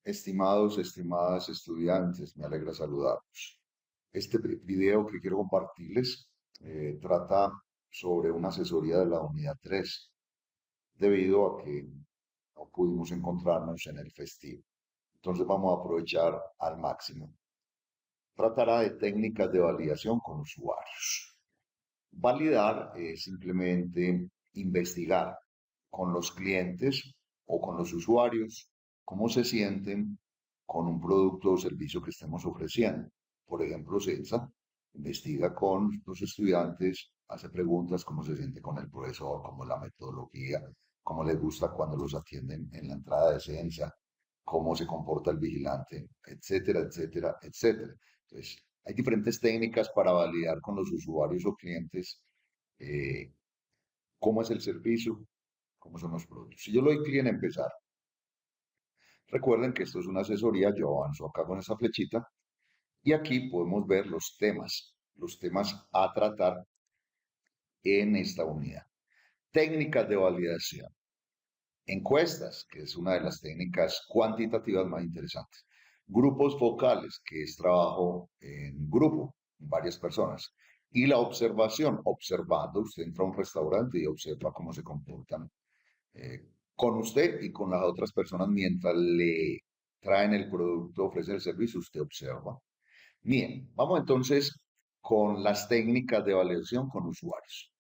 Estimados, estimadas estudiantes, me alegra saludarlos. Este video que quiero compartirles trata sobre una asesoría de la unidad 3, debido a que no pudimos encontrarnos en el festivo. Entonces vamos a aprovechar al máximo. Tratará de técnicas de validación con usuarios. Validar es simplemente investigar con los clientes o con los usuarios cómo se sienten con un producto o servicio que estemos ofreciendo. Por ejemplo, CENSA investiga con los estudiantes, hace preguntas cómo se siente con el profesor, cómo es la metodología, cómo les gusta cuando los atienden en la entrada de CENSA, cómo se comporta el vigilante, etcétera, etcétera, etcétera. Entonces, hay diferentes técnicas para validar con los usuarios o clientes eh, cómo es el servicio, cómo son los productos. Si yo le doy clic en empezar, recuerden que esto es una asesoría, yo avanzo acá con esa flechita y aquí podemos ver los temas a tratar en esta unidad. Técnicas de validación. Encuestas, que es una de las técnicas cuantitativas más interesantes. Grupos focales, que es trabajo en grupo, en varias personas. Y la observación, observando, usted entra a un restaurante y observa cómo se comportan eh, con usted y con las otras personas mientras le traen el producto, ofrecen el servicio, usted observa. Bien, vamos entonces con las técnicas de validación con usuarios.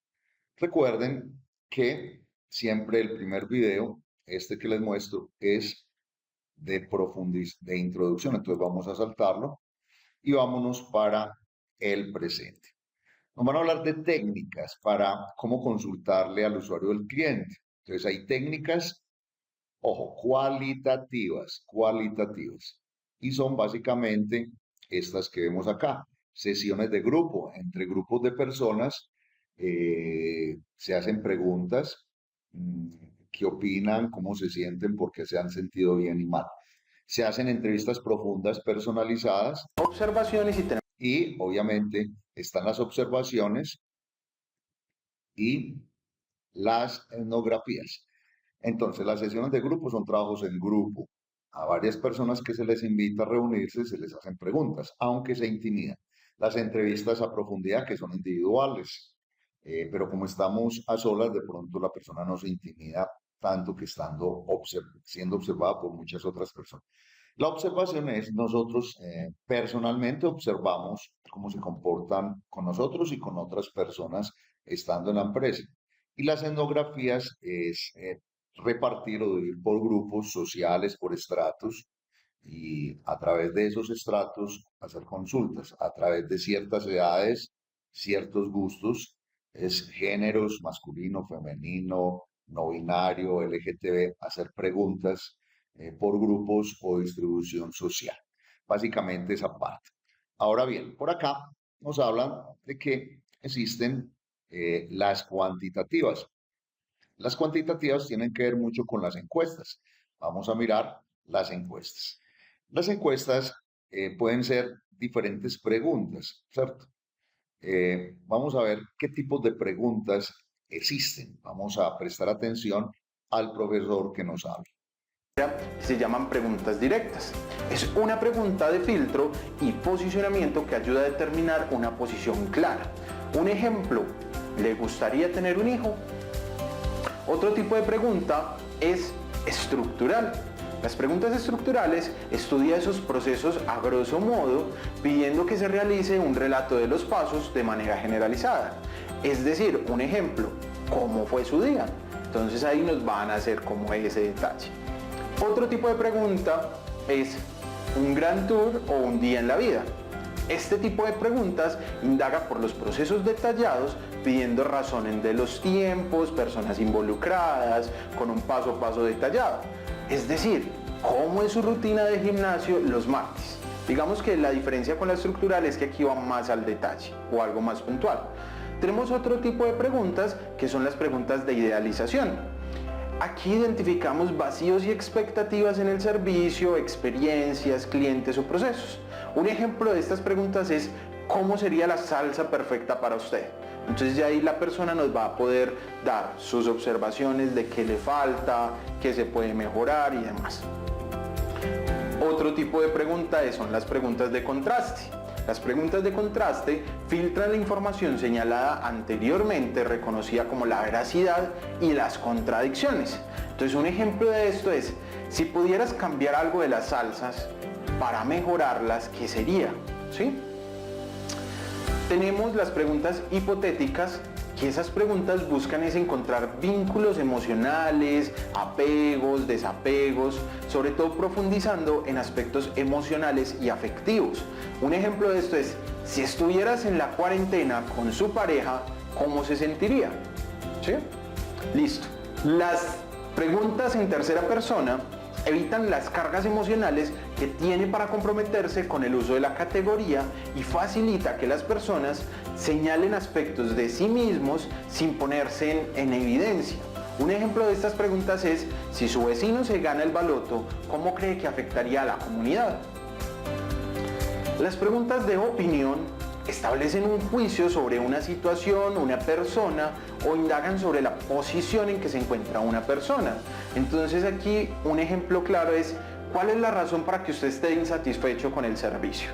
Recuerden que siempre el primer video, este que les muestro, es de introducción, entonces vamos a saltarlo y vámonos para el presente. Nos van a hablar de técnicas para cómo consultarle al usuario del cliente. Entonces hay técnicas, ojo, cualitativas. Y son básicamente estas que vemos acá. Sesiones de grupo, entre grupos de personas se hacen preguntas, qué opinan, cómo se sienten, por qué se han sentido bien y mal. Se hacen entrevistas profundas, personalizadas. Observaciones y obviamente están las observaciones y las etnografías. Entonces, las sesiones de grupo son trabajos en grupo. A varias personas que se les invita a reunirse se les hacen preguntas, aunque se intimidan. Las entrevistas a profundidad, que son individuales, pero como estamos a solas, de pronto la persona no se intimida tanto que siendo observada por muchas otras personas. La observación es nosotros personalmente observamos cómo se comportan con nosotros y con otras personas estando en la empresa. Y las etnografías es repartir o dividir por grupos sociales, por estratos, y a través de esos estratos hacer consultas, a través de ciertas edades, ciertos gustos, es géneros, masculino, femenino, no binario, LGTB, hacer preguntas por grupos o distribución social. Básicamente esa parte. Ahora bien, por acá nos hablan de que existen las cuantitativas. Las cuantitativas tienen que ver mucho con las encuestas. Vamos a mirar las encuestas. Las encuestas pueden ser diferentes preguntas, ¿cierto? Vamos a ver qué tipos de preguntas existen. Vamos a prestar atención al profesor que nos habla. se llaman preguntas directas. Es una pregunta de filtro y posicionamiento que ayuda a determinar una posición clara. Un ejemplo, ¿le gustaría tener un hijo? Otro tipo de pregunta es estructural. Las preguntas estructurales estudian esos procesos a grosso modo, pidiendo que se realice un relato de los pasos de manera generalizada. Es decir, un ejemplo, ¿cómo fue su día? Entonces ahí nos van a hacer como ese detalle. Otro tipo de pregunta es un gran tour o un día en la vida. Este tipo de preguntas indaga por los procesos detallados, pidiendo razones de los tiempos, personas involucradas, con un paso a paso detallado. Es decir, cómo es su rutina de gimnasio los martes. Digamos que la diferencia con la estructural es que aquí va más al detalle o algo más puntual. Tenemos otro tipo de preguntas que son las preguntas de idealización. Aquí identificamos vacíos y expectativas en el servicio, experiencias, clientes o procesos. Un ejemplo de estas preguntas es ¿cómo sería la salsa perfecta para usted? Entonces de ahí la persona nos va a poder dar sus observaciones de qué le falta, qué se puede mejorar y demás. otro tipo de pregunta son las preguntas de contraste. Las preguntas de contraste filtran la información señalada anteriormente, reconocida como la veracidad y las contradicciones. Entonces, un ejemplo de esto es, si pudieras cambiar algo de las salsas para mejorarlas, ¿qué sería? ¿Sí? Tenemos las preguntas hipotéticas, que esas preguntas buscan es encontrar vínculos emocionales, apegos, desapegos, sobre todo profundizando en aspectos emocionales y afectivos. Un ejemplo de esto es, si estuvieras en la cuarentena con su pareja, ¿cómo se sentiría? ¿Sí? Listo. Las preguntas en tercera persona evitan las cargas emocionales que tiene para comprometerse con el uso de la categoría y facilita que las personas señalen aspectos de sí mismos sin ponerse en evidencia. Un ejemplo de estas preguntas es, si su vecino se gana el baloto, ¿cómo cree que afectaría a la comunidad? Las preguntas de opinión establecen un juicio sobre una situación, una persona, o indagan sobre la posición en que se encuentra una persona. Entonces aquí un ejemplo claro es, ¿cuál es la razón para que usted esté insatisfecho con el servicio?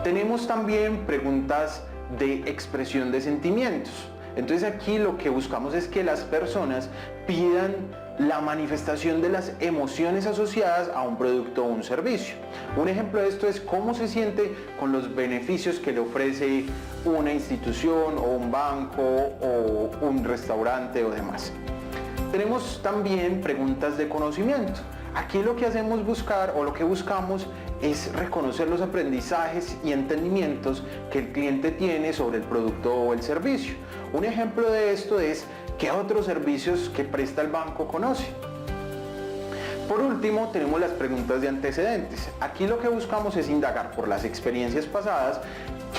Tenemos también preguntas de expresión de sentimientos. Entonces aquí lo que buscamos es que las personas pidan la manifestación de las emociones asociadas a un producto o un servicio. Un ejemplo de esto es cómo se siente con los beneficios que le ofrece una institución o un banco o un restaurante o demás. Tenemos también preguntas de conocimiento. Aquí lo que hacemos lo que buscamos es reconocer los aprendizajes y entendimientos que el cliente tiene sobre el producto o el servicio. Un ejemplo de esto es qué otros servicios que presta el banco conoce. Por último, tenemos las preguntas de antecedentes. Aquí lo que buscamos es indagar por las experiencias pasadas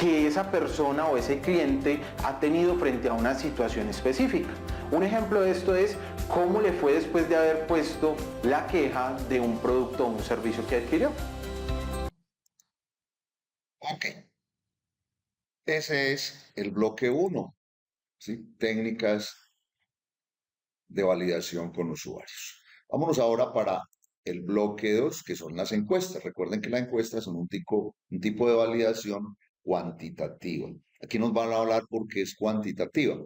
que esa persona o ese cliente ha tenido frente a una situación específica. Un ejemplo de esto es cómo le fue después de haber puesto la queja de un producto o un servicio que adquirió. Ok, ese es el bloque 1, ¿sí? Técnicas de validación con usuarios. Vámonos ahora para el bloque 2, que son las encuestas. Recuerden que las encuestas son un tipo de validación cuantitativa. Aquí nos van a hablar por qué es cuantitativa.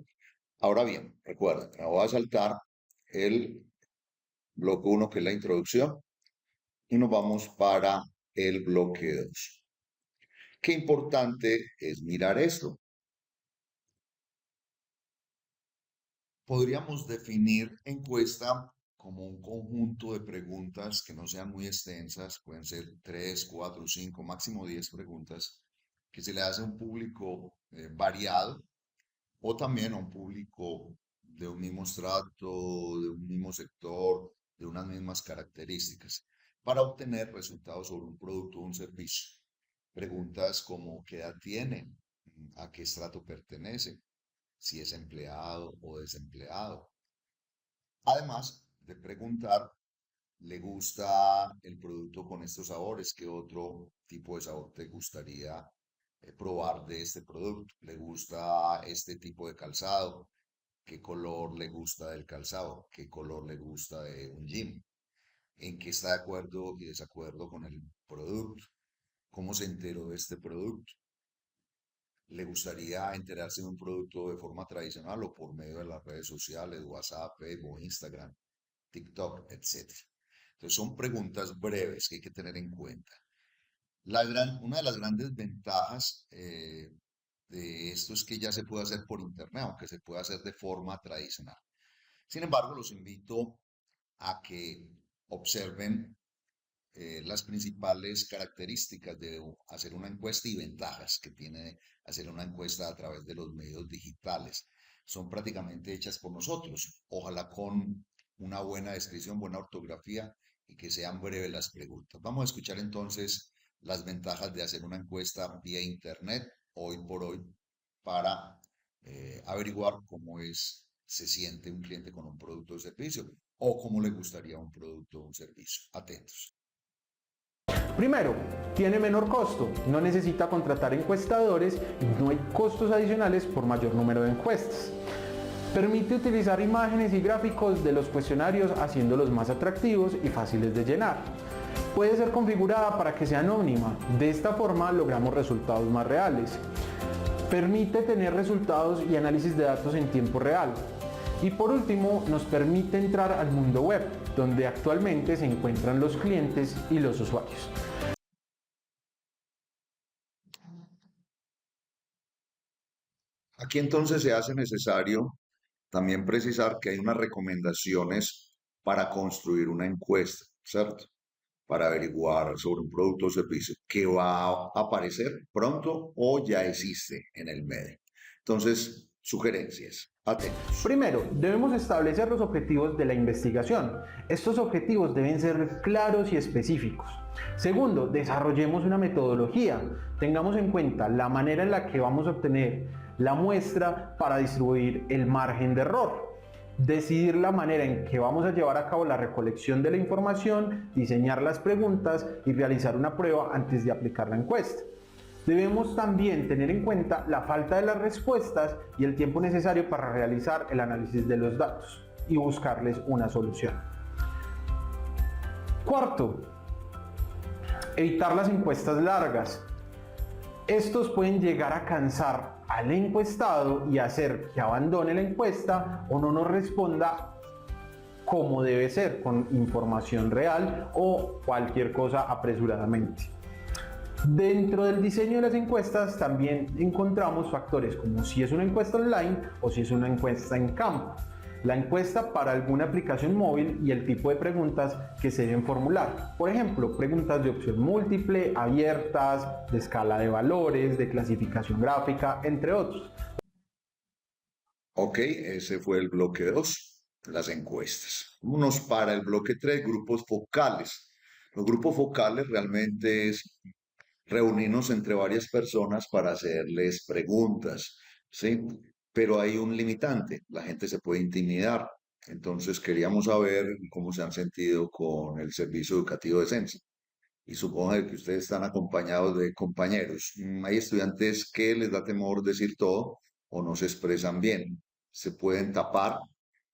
Ahora bien, recuerden, me voy a saltar el bloque 1, que es la introducción, y nos vamos para el bloque 2. Qué importante es mirar esto. Podríamos definir encuesta como un conjunto de preguntas que no sean muy extensas, pueden ser 3, 4, 5, máximo 10 preguntas, que se le hace a un público variado o también a un público de un mismo estrato, de un mismo sector, de unas mismas características, para obtener resultados sobre un producto o un servicio. Preguntas como ¿qué edad tiene? ¿A qué estrato pertenece? Si es empleado o desempleado. Además de preguntar, ¿le gusta el producto con estos sabores? ¿Qué otro tipo de sabor te gustaría probar de este producto? ¿Le gusta este tipo de calzado? ¿Qué color le gusta del calzado? ¿Qué color le gusta de un jean? ¿En qué está de acuerdo y desacuerdo con el producto? ¿Cómo se enteró de este producto? ¿Le gustaría enterarse de un producto de forma tradicional o por medio de las redes sociales, WhatsApp, Facebook, Instagram, TikTok, etcétera? Entonces son preguntas breves que hay que tener en cuenta. Una de las grandes ventajas de esto es que ya se puede hacer por internet, aunque se puede hacer de forma tradicional. Sin embargo, los invito a que observen las principales características de hacer una encuesta y ventajas que tiene hacer una encuesta a través de los medios digitales. Son prácticamente hechas por nosotros, ojalá con una buena descripción, buena ortografía y que sean breves las preguntas. Vamos a escuchar entonces las ventajas de hacer una encuesta vía internet hoy por hoy para averiguar cómo se siente un cliente con un producto o servicio o cómo le gustaría un producto o un servicio. Atentos. Primero, tiene menor costo, no necesita contratar encuestadores y no hay costos adicionales por mayor número de encuestas. Permite utilizar imágenes y gráficos de los cuestionarios haciéndolos más atractivos y fáciles de llenar. Puede ser configurada para que sea anónima. De esta forma logramos resultados más reales. Permite tener resultados y análisis de datos en tiempo real. Y por último, nos permite entrar al mundo web, donde actualmente se encuentran los clientes y los usuarios. Aquí entonces se hace necesario también precisar que hay unas recomendaciones para construir una encuesta, ¿cierto? Para averiguar sobre un producto o servicio que va a aparecer pronto o ya existe en el medio. Entonces, sugerencias, atentos. Primero, debemos establecer los objetivos de la investigación. Estos objetivos deben ser claros y específicos. Segundo, desarrollemos una metodología. Tengamos en cuenta la manera en la que vamos a obtener la muestra para distribuir el margen de error. Decidir la manera en que vamos a llevar a cabo la recolección de la información, diseñar las preguntas y realizar una prueba antes de aplicar la encuesta. Debemos también tener en cuenta la falta de las respuestas y el tiempo necesario para realizar el análisis de los datos y buscarles una solución. Cuarto, evitar las encuestas largas. Estos pueden llegar a cansar al encuestado y hacer que abandone la encuesta o no nos responda como debe ser, con información real o cualquier cosa apresuradamente. Dentro del diseño de las encuestas también encontramos factores como si es una encuesta online o si es una encuesta en campo, la encuesta para alguna aplicación móvil y el tipo de preguntas que se deben formular. Por ejemplo, preguntas de opción múltiple, abiertas, de escala de valores, de clasificación gráfica, entre otros. Ok, ese fue el bloque 2, las encuestas. Vámonos para el bloque 3, grupos focales. Los grupos focales realmente es reunirnos entre varias personas para hacerles preguntas, ¿sí? Pero hay un limitante, la gente se puede intimidar. Entonces queríamos saber cómo se han sentido con el servicio educativo de Censa. Y supongo que ustedes están acompañados de compañeros. Hay estudiantes que les da temor decir todo o no se expresan bien. Se pueden tapar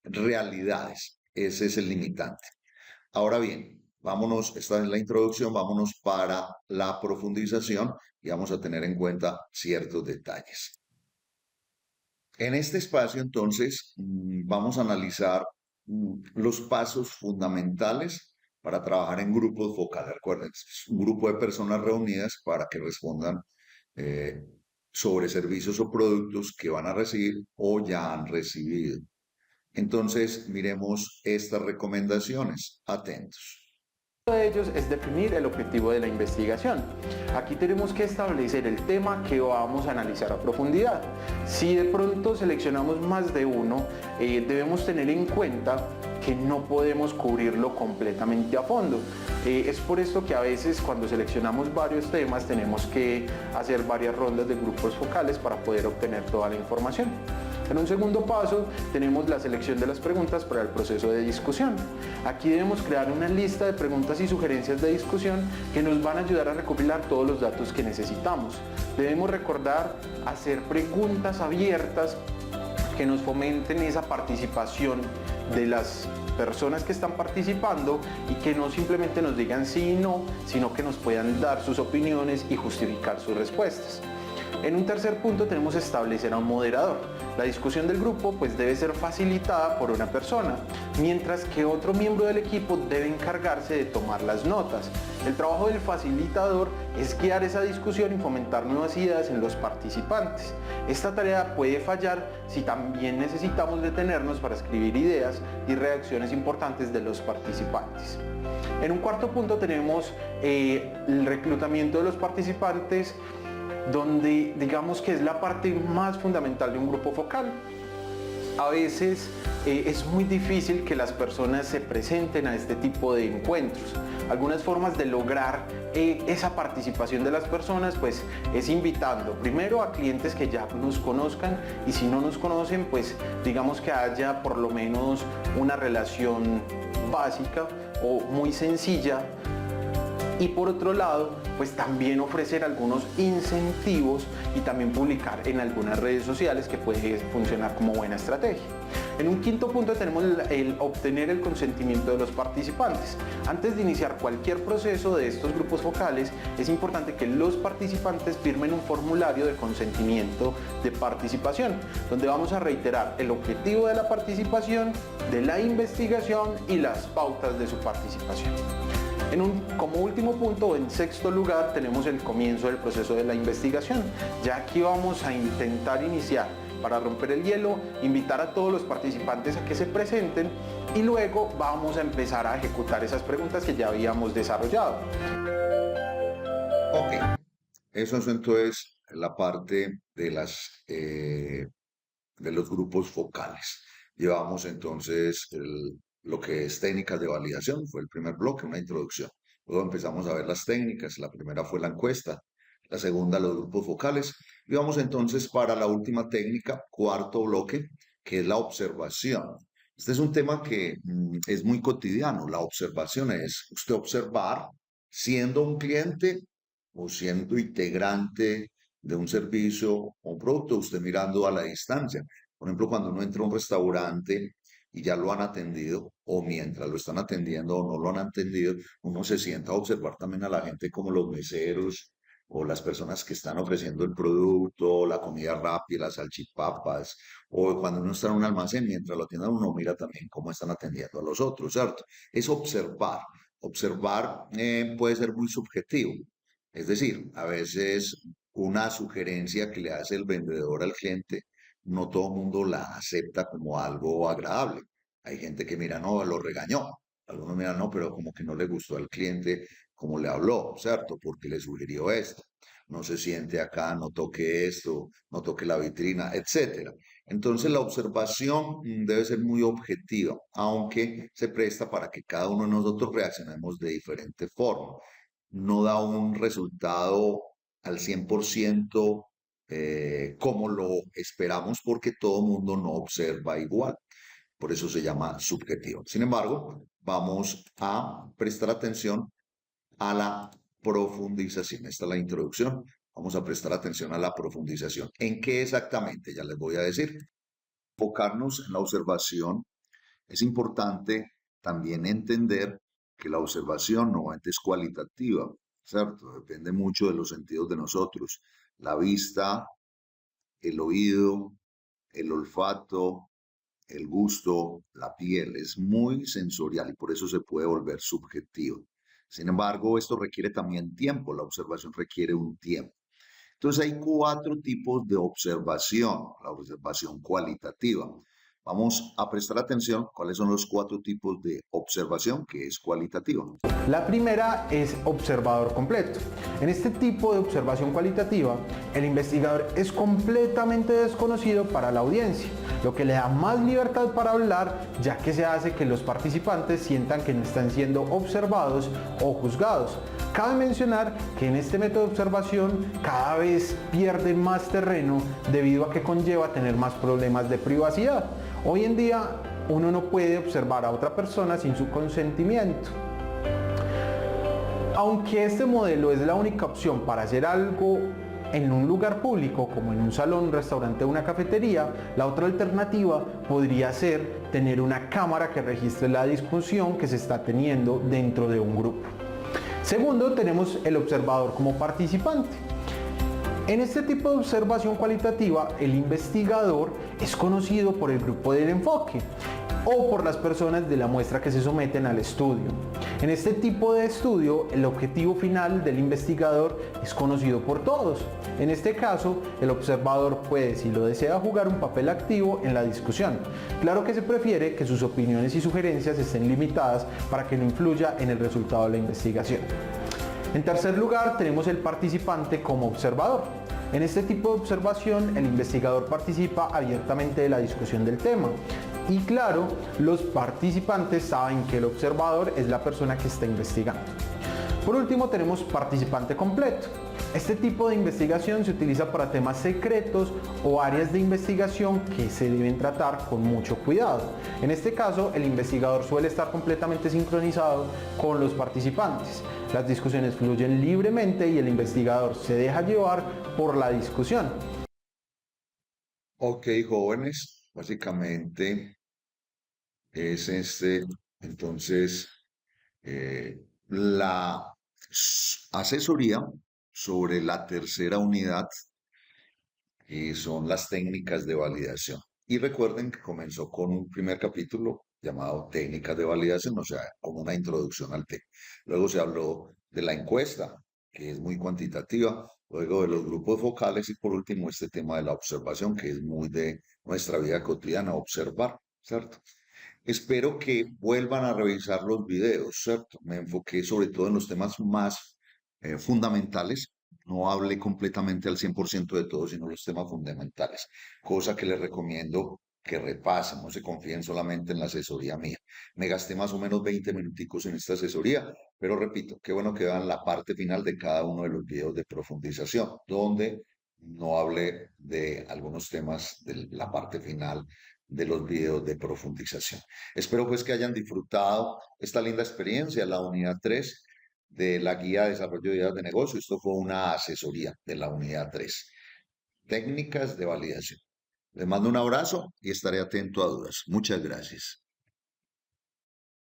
realidades. Ese es el limitante. Ahora bien, vámonos, esta es la introducción, vámonos para la profundización y vamos a tener en cuenta ciertos detalles. En este espacio, entonces, vamos a analizar los pasos fundamentales para trabajar en grupos focales. Recuerden, es un grupo de personas reunidas para que respondan sobre servicios o productos que van a recibir o ya han recibido. Entonces, miremos estas recomendaciones. Atentos. Uno de ellos es definir el objetivo de la investigación. Aquí tenemos que establecer el tema que vamos a analizar a profundidad. Si de pronto seleccionamos más de uno, debemos tener en cuenta que no podemos cubrirlo completamente a fondo. Es por esto que a veces cuando seleccionamos varios temas tenemos que hacer varias rondas de grupos focales para poder obtener toda la información. En un segundo paso tenemos la selección de las preguntas para el proceso de discusión. Aquí debemos crear una lista de preguntas y sugerencias de discusión que nos van a ayudar a recopilar todos los datos que necesitamos. Debemos recordar hacer preguntas abiertas que nos fomenten esa participación de las personas que están participando y que no simplemente nos digan sí y no, sino que nos puedan dar sus opiniones y justificar sus respuestas. En un tercer punto tenemos establecer a un moderador. La discusión del grupo pues debe ser facilitada por una persona, mientras que otro miembro del equipo debe encargarse de tomar las notas. El trabajo del facilitador es guiar esa discusión y fomentar nuevas ideas en los participantes. Esta tarea puede fallar si también necesitamos detenernos para escribir ideas y reacciones importantes de los participantes. En un cuarto punto tenemos el reclutamiento de los participantes, donde digamos que es la parte más fundamental de un grupo focal. A veces es muy difícil que las personas se presenten a este tipo de encuentros. Algunas formas de lograr esa participación de las personas pues es invitando primero a clientes que ya nos conozcan, y si no nos conocen pues digamos que haya por lo menos una relación básica o muy sencilla. Y por otro lado, pues también ofrecer algunos incentivos y también publicar en algunas redes sociales, que puede funcionar como buena estrategia. En un quinto punto tenemos el obtener el consentimiento de los participantes. Antes de iniciar cualquier proceso de estos grupos focales, es importante que los participantes firmen un formulario de consentimiento de participación, donde vamos a reiterar el objetivo de la participación, de la investigación y las pautas de su participación. Como último punto, o en sexto lugar, tenemos el comienzo del proceso de la investigación. Ya aquí vamos a intentar iniciar, para romper el hielo, invitar a todos los participantes a que se presenten y luego vamos a empezar a ejecutar esas preguntas que ya habíamos desarrollado. Ok, eso es entonces la parte de los grupos focales. Llevamos entonces lo que es técnicas de validación, fue el primer bloque, una introducción. Luego empezamos a ver las técnicas, la primera fue la encuesta, la segunda los grupos focales. Y vamos entonces para la última técnica, cuarto bloque, que es la observación. Este es un tema que es muy cotidiano. La observación es usted observar siendo un cliente o siendo integrante de un servicio o un producto, usted mirando a la distancia. Por ejemplo, cuando uno entra a un restaurante y ya lo han atendido, o mientras lo están atendiendo o no lo han atendido, uno se sienta a observar también a la gente como los meseros o las personas que están ofreciendo el producto, la comida rápida, las salchipapas, o cuando uno está en un almacén, mientras lo atienden, uno mira también cómo están atendiendo a los otros, ¿cierto? Es observar. Observar puede ser muy subjetivo. Es decir, a veces una sugerencia que le hace el vendedor al cliente, no todo el mundo la acepta como algo agradable. Hay gente que mira, no, lo regañó. Algunos miran, no, pero como que no le gustó al cliente como le habló, ¿cierto? Porque le sugirió esto. No se siente acá, no toque esto, no toque la vitrina, etcétera. Entonces la observación debe ser muy objetiva, aunque se presta para que cada uno de nosotros reaccionemos de diferente forma. No da un resultado al 100% como lo esperamos porque todo el mundo no observa igual. Por eso se llama subjetivo. Sin embargo, vamos a prestar atención a la profundización. Esta es la introducción. Vamos a prestar atención a la profundización. ¿En qué exactamente? Ya les voy a decir. Enfocarnos en la observación. Es importante también entender que la observación no es cualitativa, ¿cierto? Depende mucho de los sentidos de nosotros. La vista, el oído, el olfato, el gusto, la piel. Es muy sensorial y por eso se puede volver subjetivo. Sin embargo, esto requiere también tiempo. La observación requiere un tiempo. Entonces hay cuatro tipos de observación. La observación cualitativa. Vamos a prestar atención cuáles son los cuatro tipos de observación que es cualitativa. La primera es observador completo. En este tipo de observación cualitativa, el investigador es completamente desconocido para la audiencia, lo que le da más libertad para hablar, ya que se hace que los participantes sientan que no están siendo observados o juzgados. Cabe mencionar que en este método de observación cada vez pierde más terreno debido a que conlleva tener más problemas de privacidad. Hoy en día uno no puede observar a otra persona sin su consentimiento. Aunque este modelo es la única opción para hacer algo en un lugar público, como en un salón, un restaurante o una cafetería, la otra alternativa podría ser tener una cámara que registre la discusión que se está teniendo dentro de un grupo. Segundo, tenemos el observador como participante. En este tipo de observación cualitativa, el investigador es conocido por el grupo del enfoque o por las personas de la muestra que se someten al estudio. En este tipo de estudio, el objetivo final del investigador es conocido por todos. En este caso, el observador puede, si lo desea, jugar un papel activo en la discusión. Claro que se prefiere que sus opiniones y sugerencias estén limitadas para que no influya en el resultado de la investigación. En tercer lugar, tenemos el participante como observador. En este tipo de observación, el investigador participa abiertamente de la discusión del tema. Y claro, los participantes saben que el observador es la persona que está investigando. Por último, tenemos participante completo. Este tipo de investigación se utiliza para temas secretos o áreas de investigación que se deben tratar con mucho cuidado. En este caso, el investigador suele estar completamente sincronizado con los participantes. Las discusiones fluyen libremente y el investigador se deja llevar por la discusión. Ok, jóvenes, básicamente es este, entonces, la asesoría sobre la tercera unidad, que son las técnicas de validación. Y recuerden que comenzó con un primer capítulo llamado técnicas de validación, o sea, como una introducción al tema. Luego se habló de la encuesta, que es muy cuantitativa, luego de los grupos focales y por último este tema de la observación, que es muy de nuestra vida cotidiana, observar, ¿cierto? Espero que vuelvan a revisar los videos, ¿cierto? Me enfoqué sobre todo en los temas más fundamentales. No hablé completamente al 100% de todo, sino los temas fundamentales. Cosa que les recomiendo que repasen, no se confíen solamente en la asesoría mía. Me gasté más o menos 20 minuticos en esta asesoría, pero repito, qué bueno que vean la parte final de cada uno de los videos de profundización, donde no hablé de algunos temas de la parte final de los videos de profundización. Espero pues que hayan disfrutado esta linda experiencia, la unidad 3 de la guía de desarrollo de ideas de negocio. Esto fue una asesoría de la unidad 3. Técnicas de validación. Les mando un abrazo y estaré atento a dudas. Muchas gracias.